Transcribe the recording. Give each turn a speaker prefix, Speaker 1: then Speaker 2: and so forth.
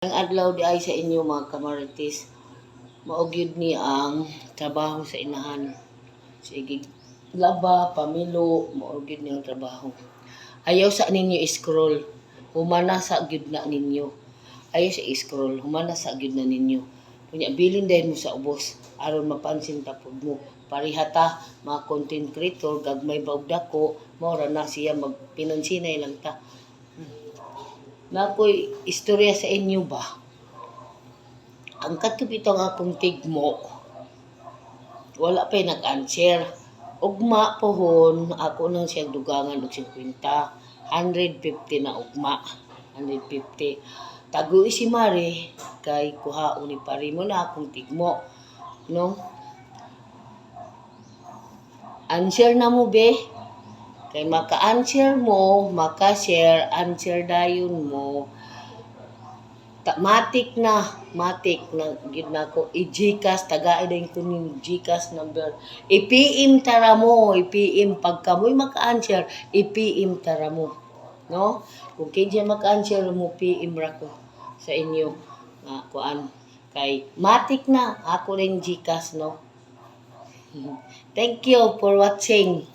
Speaker 1: Ang adlaw di ay sa inyo mga kamarites, maugyod ni ang trabaho sa inahan. Sige, laba, pamilo, maugyod ni ang trabaho. Ayaw sa ninyo scroll, humana sa gyud na ninyo. Ayaw sa scroll, humana sa gyud na ninyo. Kunya bilin dahil mo sa ubos, aron mapansin tapod mo. Parihata, mga content creator, gagmay baog dako, maura na siya magpinansinay lang ta. Nakoy istorya sa inyo ba? Ang katupitong akong tigmo, wala pa'y nag-answer. Ugma pohon, ako nang siyang dugangan og 50. 150 na ugma. 150. Tago si Mari, kay kuhaon ni pari mo na akong tigmo. No? Answer na mo, be. Kay maka-answer mo, maka-share, answer dayon mo. Matik na gid nako i-GCash tagaay din ko ning GCash number. I-PM tara mo, i-PM pagka mo'y maka-answer, i-PM tara mo. No? Kung kinsa maka-answer mo, PM ra ko sa inyo. Kuan kay matik na ako ring GCash, no. Thank you for watching.